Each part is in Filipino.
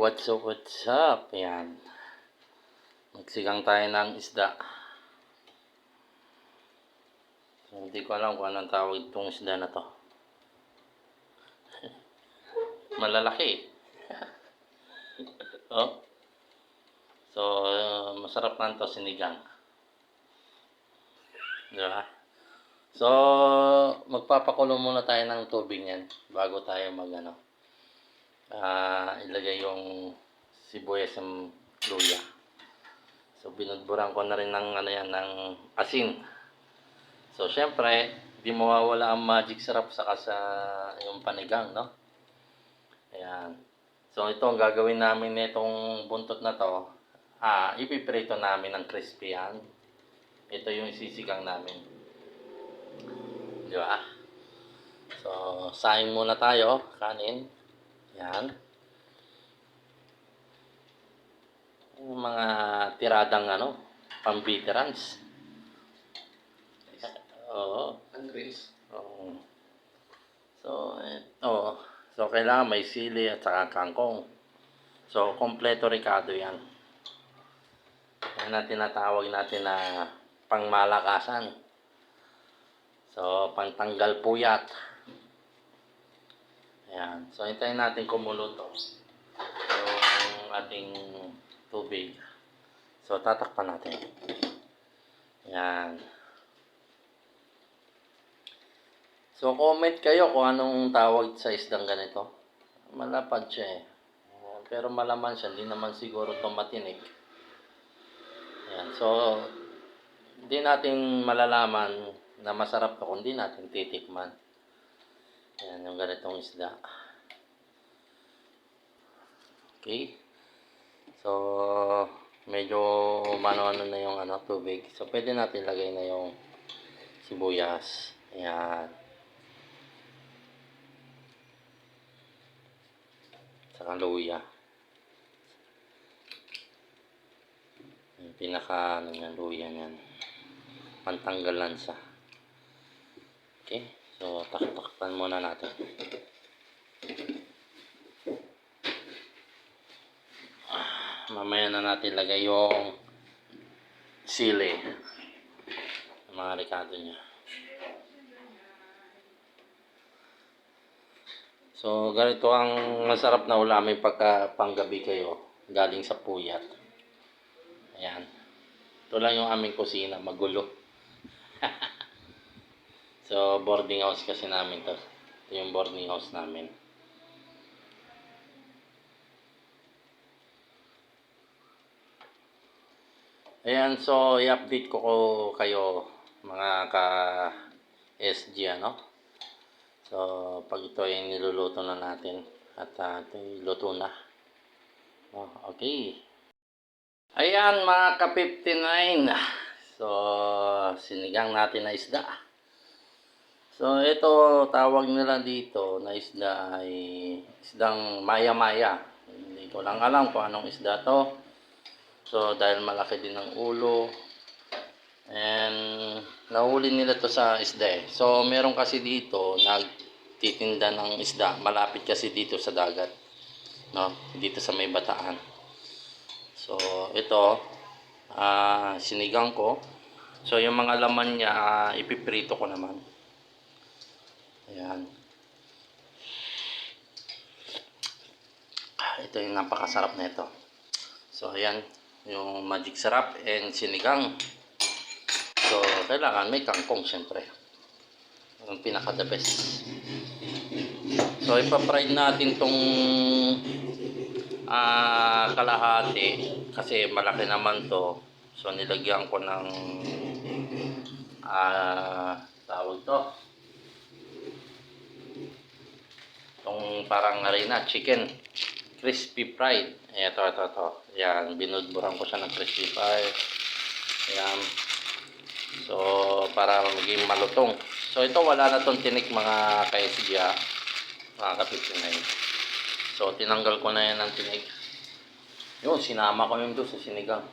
What's up? Yan. Magsigang tayo ng isda. So, hindi ko alam kung anong tawag itong isda na to. Malalaki. Oh. So, masarap lang to sinigang. Diba? So, magpapakulo muna tayo ng tubig yan bago tayo ilagay yung sibuyas ng luya. So, binudburan ko na rin ng ng asin. So, syempre, di mawawala ang magic sarap saka sa yung panigang, no? Ayan. So, ito ang gagawin namin nitong buntot na to. Ipiprito namin ng crispy yan. Ito yung isisigang namin. Di ba? So, saing muna tayo. Kanin. Yan. Yung mga tiradang pang-veterans. Oo. Oo. So, kailangan may sili at saka kangkong. So, kompleto ricado yan. Yan na tinatawag natin na pangmalakasan. So, pangtanggal puyat. Ayan. So, hintayin natin kumulo to. Yung ating tubig. So, tatakpan natin. Ayan. So, comment kayo kung anong tawag sa isdang ganito. Malapad siya eh. Pero malaman siya, hindi naman siguro ito matinik. Ayan. So, hindi natin malalaman na masarap ito kung hindi natin titikman. Ayan, yung ganitong isda. Okay. So, medyo mano-ano na yung tubig. So, pwede natin lagay na yung sibuyas. Ayan. Saka luya. Yung pinaka luya niyan. Pantanggal lansa. Okay. So, takpan muna natin. Mamaya na natin lagay yung sili. Mga ricado niya. So, ganito ang masarap na ulamin pagka panggabi kayo. Galing sa puyat. Ayan. Ito lang yung aming kusina. Magulo. So, boarding house kasi namin to. Ito yung boarding house namin. Ayan, so i-update ko kayo mga ka-SG So, pag ito ay niluluto na natin at ito ay luto na. Okay. Ayan mga ka-59. So, sinigang natin na isda. So, ito tawag nila dito na isda ay isdang maya-maya. Hindi ko lang alam kung anong isda to. So, dahil malaki din ang ulo. And nahuli nila to sa isda eh. So, meron kasi dito nagtitinda ng isda. Malapit kasi dito sa dagat. No? Dito sa may Bataan. So, ito sinigang ko. So, yung mga laman niya ipiprito ko naman. Ayan. Ito yung napakasarap na ito. So, ayan. Yung magic sarap and sinigang. So, kailangan may kangkong syempre. Yung pinaka the best. So, ipa-fry natin tong kalahati kasi malaki naman to. So, nilagyan ko ng tawag to. Itong parang harina, chicken. Crispy fried. Ito. Yan, binudburan ko siya ng crispy fried. Yan. So, para maging malutong. So, ito wala na tong tinik mga ka-SG, mga ka-59. So, tinanggal ko na yan ng tinik. Yun, sinama ko yun doon sa sinigang.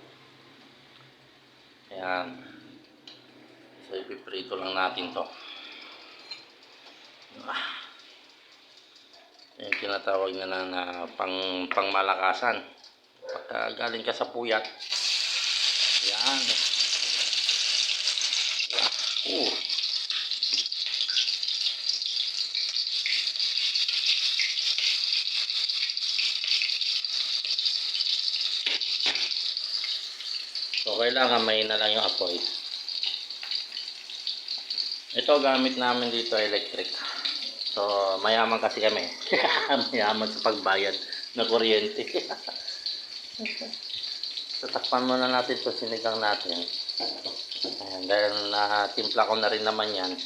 Ayan. So, ipiprito lang natin to. Yung tinatawag na pangmalakasan. Pagka galing ka sa puyat. Yan. Uh. So, kailangan may na lang yung apoy. Ito gamit namin dito electric. So, mayaman kasi kami. Mayaman sa pagbayad na kuryente. So, takpan muna natin ito, sinigang natin. Ayan, dahil natimpla ko na rin naman yan.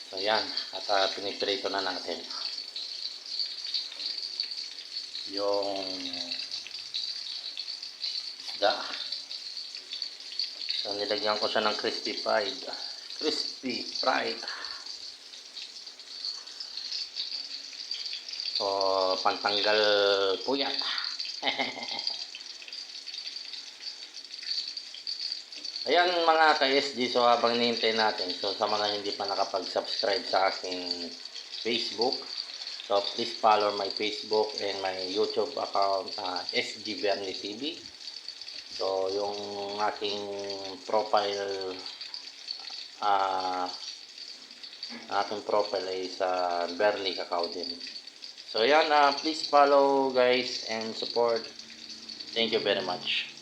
So, yan. At piniprito na natin. Yung isda. So, nilagyan ko siya ng crispy fried. Crispy fried. So, pantanggal puyat. Ayan mga ka-SG, so habang nihintay natin, so sa mga hindi pa nakapag-subscribe sa aking Facebook, so please follow my Facebook and my YouTube account, SG Bernie TV. So yung aking profile, ay sa Bernie Cacao din. So yan, please follow guys and support. Thank you very much.